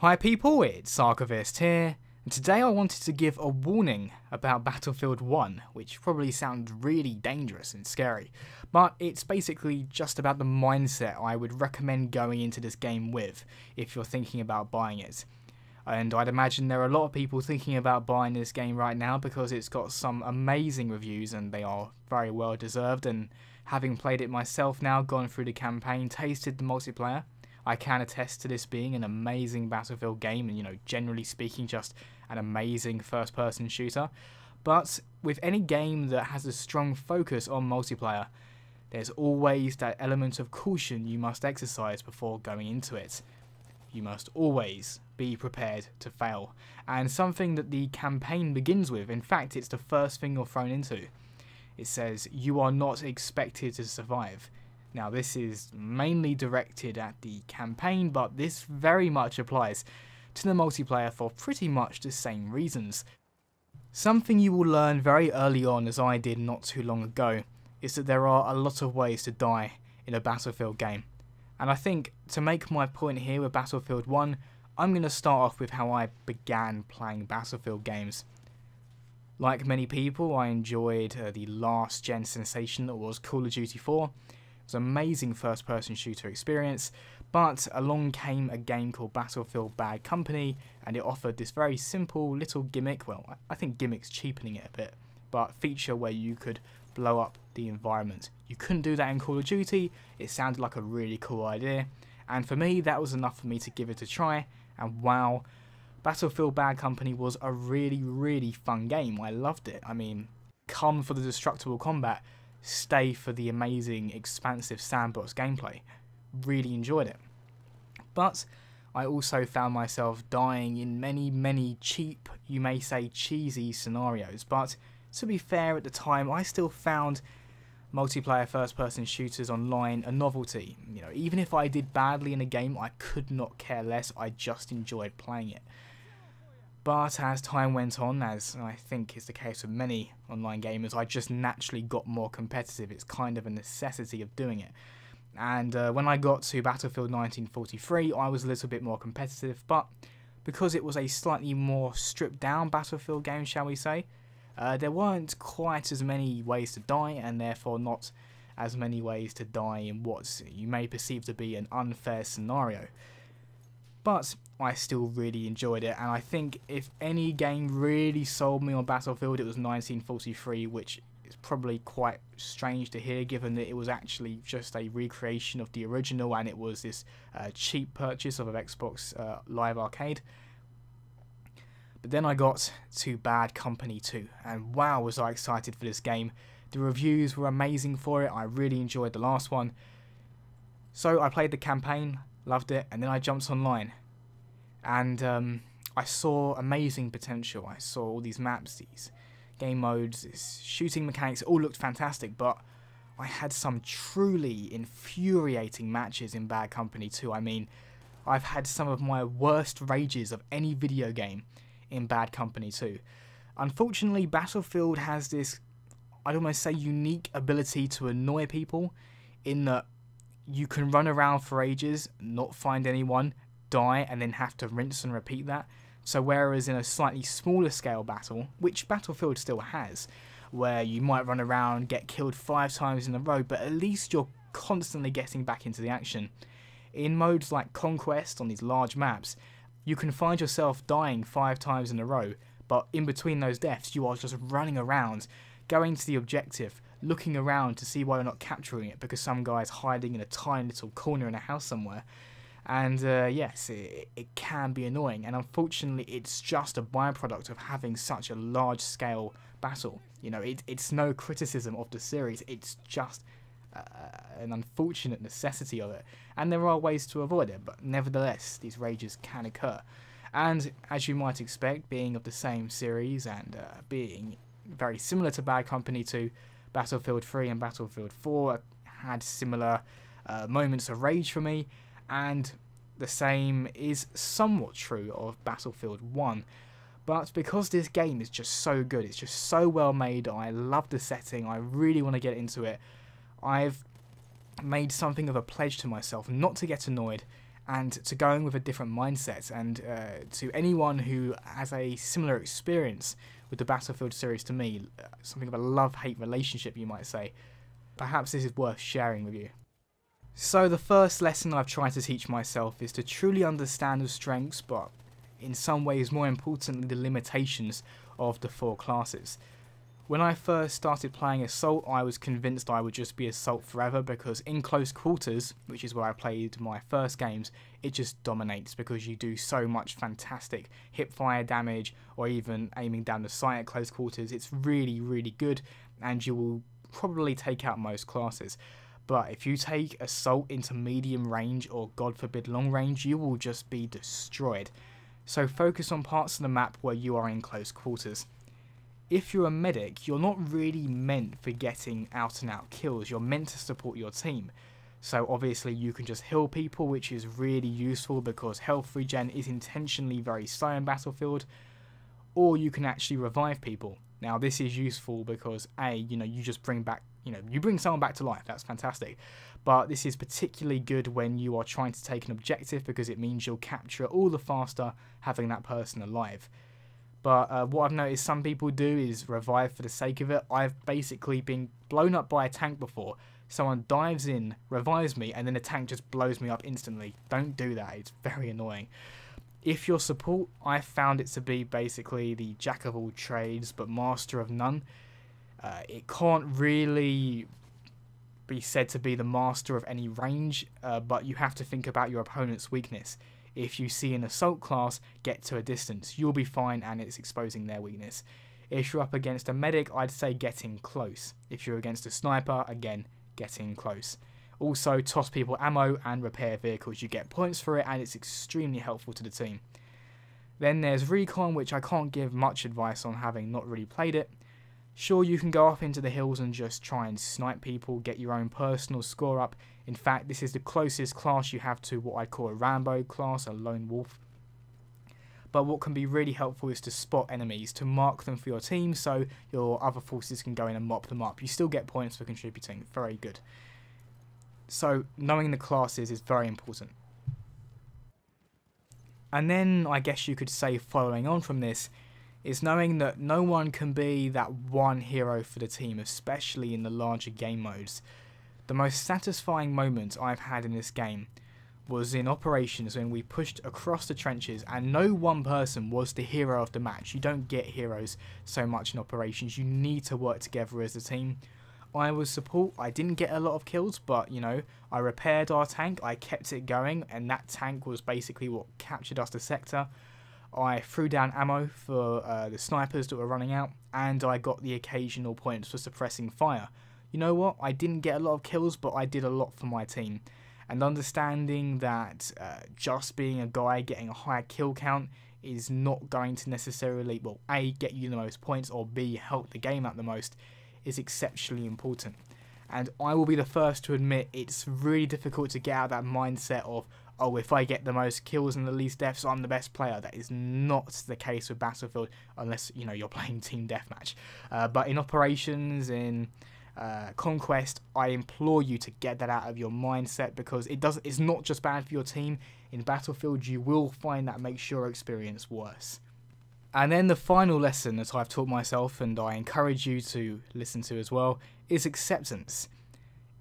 Hi people, it's Archivist here, and today I wanted to give a warning about Battlefield 1, which probably sounds really dangerous and scary, but it's basically just about the mindset I would recommend going into this game with if you're thinking about buying it. And I'd imagine there are a lot of people thinking about buying this game right now because it's got some amazing reviews and they are very well deserved, and having played it myself now, gone through the campaign, tasted the multiplayer, I can attest to this being an amazing Battlefield game and, generally speaking, just an amazing first-person shooter. But with any game that has a strong focus on multiplayer, there's always that element of caution you must exercise before going into it. You must always be prepared to fail. And something that the campaign begins with, in fact, it's the first thing you're thrown into. It says, you are not expected to survive. Now, this is mainly directed at the campaign, but this very much applies to the multiplayer for pretty much the same reasons. Something you will learn very early on, as I did not too long ago, is that there are a lot of ways to die in a Battlefield game. And I think, to make my point here with Battlefield 1, I'm going to start off with how I began playing Battlefield games. Like many people, I enjoyed the last gen sensation that was Call of Duty 4. It was an amazing first-person shooter experience, but along came a game called Battlefield Bad Company, and it offered this very simple little gimmick, well, I think gimmick's cheapening it a bit, but feature where you could blow up the environment. You couldn't do that in Call of Duty. It sounded like a really cool idea, and for me that was enough for me to give it a try, and wow, Battlefield Bad Company was a really fun game. I loved it. I mean, come for the destructible combat, stay for the amazing expansive sandbox gameplay. Really enjoyed it. But I also found myself dying in many cheap, you may say cheesy scenarios, but to be fair, at the time I still found multiplayer first-person shooters online a novelty. Even if I did badly in a game, I could not care less. I just enjoyed playing it. But as time went on, as I think is the case with many online gamers, I just naturally got more competitive. It's kind of a necessity of doing it. And when I got to Battlefield 1943, I was a little bit more competitive, but because it was a slightly more stripped down Battlefield game, shall we say, there weren't quite as many ways to die, and therefore not as many ways to die in what you may perceive to be an unfair scenario. But I still really enjoyed it, and I think if any game really sold me on Battlefield, it was 1943, which is probably quite strange to hear given that it was actually just a recreation of the original, and it was this cheap purchase of an Xbox Live Arcade. But then I got to Bad Company 2, and wow, was I excited for this game. The reviews were amazing for it. I really enjoyed the last one. So I played the campaign, loved it, and then I jumped online. And I saw amazing potential. I saw all these maps, these game modes, this shooting mechanics, it all looked fantastic, but I had some truly infuriating matches in Bad Company 2. I mean, I've had some of my worst rages of any video game in Bad Company 2. Unfortunately, Battlefield has this, I'd almost say, unique ability to annoy people, in that you can run around for ages, not find anyone, die, and then have to rinse and repeat that. So whereas in a slightly smaller scale battle, which Battlefield still has, where you might run around, get killed 5 times in a row, but at least you're constantly getting back into the action. In modes like Conquest on these large maps, you can find yourself dying 5 times in a row, but in between those deaths you are just running around, going to the objective, looking around to see why you're not capturing it because some guy's hiding in a tiny little corner in a house somewhere. And yes, it can be annoying, and unfortunately it's just a byproduct of having such a large scale battle. It's no criticism of the series, it's just an unfortunate necessity of it, and there are ways to avoid it, but nevertheless these rages can occur. And as you might expect, being of the same series and being very similar to Bad Company 2, Battlefield 3 and Battlefield 4 had similar moments of rage for me, and the same is somewhat true of Battlefield 1. But because this game is just so good, it's just so well made, I love the setting, I really want to get into it, I've made something of a pledge to myself not to get annoyed and to going with a different mindset. And to anyone who has a similar experience with the Battlefield series to me, something of a love-hate relationship you might say, perhaps this is worth sharing with you. So the first lesson I've tried to teach myself is to truly understand the strengths, but in some ways more importantly the limitations of the 4 classes. When I first started playing Assault, I was convinced I would just be Assault forever, because in close quarters, which is where I played my first games, it just dominates because you do so much fantastic hip-fire damage, or even aiming down the sight at close quarters. It's really, really good, and you will probably take out most classes. But if you take Assault into medium range, or God forbid long range, you will just be destroyed. So focus on parts of the map where you are in close quarters. If you're a medic, you're not really meant for getting out and out kills, you're meant to support your team. So obviously you can just heal people, which is really useful because health regen is intentionally very slow in Battlefield, or you can actually revive people. Now this is useful because you just bring back, you bring someone back to life, that's fantastic. But this is particularly good when you are trying to take an objective, because it means you'll capture it all the faster having that person alive. But what I've noticed some people do is revive for the sake of it. I've basically been blown up by a tank before. Someone dives in, revives me, and then the tank just blows me up instantly. Don't do that, it's very annoying. If you're support, I found it to be basically the jack of all trades but master of none. It can't really be said to be the master of any range, but you have to think about your opponent's weakness. If you see an Assault class get to a distance, you'll be fine, and it's exposing their weakness. If you're up against a medic, I'd say getting close. If you're against a sniper, again, getting close. Also, toss people ammo and repair vehicles. You get points for it, and it's extremely helpful to the team. Then there's Recon, which I can't give much advice on, having not really played it. Sure, you can go up into the hills and just try and snipe people, get your own personal score up. In fact, this is the closest class you have to what I call a Rambo class, a lone wolf. But what can be really helpful is to spot enemies, to mark them for your team so your other forces can go in and mop them up. You still get points for contributing, very good. So knowing the classes is very important. And then I guess you could say, following on from this, is knowing that no one can be that one hero for the team, especially in the larger game modes. The most satisfying moment I've had in this game was in operations when we pushed across the trenches and no one person was the hero of the match. You don't get heroes so much in operations, you need to work together as a team. I was support, I didn't get a lot of kills, but I repaired our tank, I kept it going, and that tank was basically what captured us the sector. I threw down ammo for the snipers that were running out, and I got the occasional points for suppressing fire. You know what, I didn't get a lot of kills, but I did a lot for my team. And understanding that just being a guy getting a higher kill count is not going to necessarily, well, A, get you the most points, or B, help the game out the most, is exceptionally important. And I will be the first to admit it's really difficult to get out of that mindset of, oh, if I get the most kills and the least deaths, I'm the best player. That is not the case with Battlefield, unless you're playing team deathmatch. But in operations, in Conquest, I implore you to get that out of your mindset, because it's not just bad for your team. In Battlefield, you will find that makes your experience worse. And then the final lesson that I've taught myself, and I encourage you to listen to as well, is acceptance.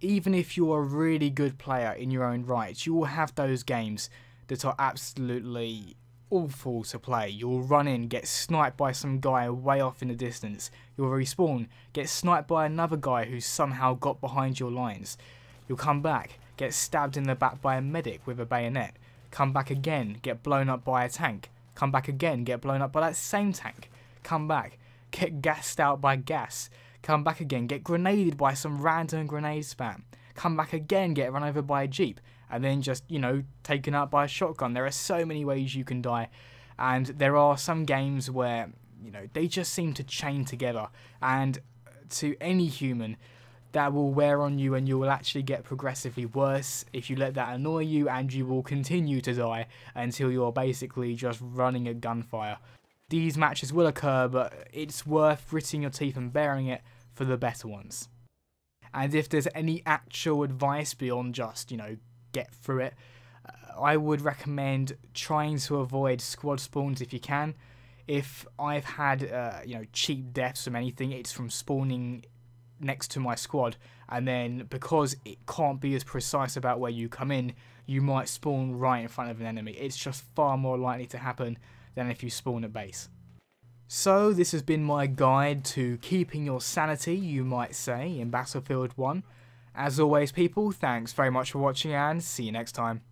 Even if you're a really good player in your own right, you will have those games that are absolutely awful to play. You'll run in, get sniped by some guy way off in the distance. You'll respawn, get sniped by another guy who's somehow got behind your lines. You'll come back, get stabbed in the back by a medic with a bayonet. Come back again, get blown up by a tank. Come back again, get blown up by that same tank. Come back, get gassed out by gas. Come back again, get grenaded by some random grenade spam. Come back again, get run over by a jeep. And then just, taken out by a shotgun. There are so many ways you can die. And there are some games where, they just seem to chain together. And to any human, that will wear on you, and you will actually get progressively worse if you let that annoy you, and you will continue to die until you're basically just running at gunfire. These matches will occur, but it's worth gritting your teeth and bearing it for the better ones. And if there's any actual advice beyond just, get through it, I would recommend trying to avoid squad spawns if you can. If I've had cheap deaths from anything, it's from spawning next to my squad, and then because it can't be as precise about where you come in, you might spawn right in front of an enemy. It's just far more likely to happen than if you spawn at base. So this has been my guide to keeping your sanity, you might say, in Battlefield 1. As always people, thanks very much for watching and see you next time.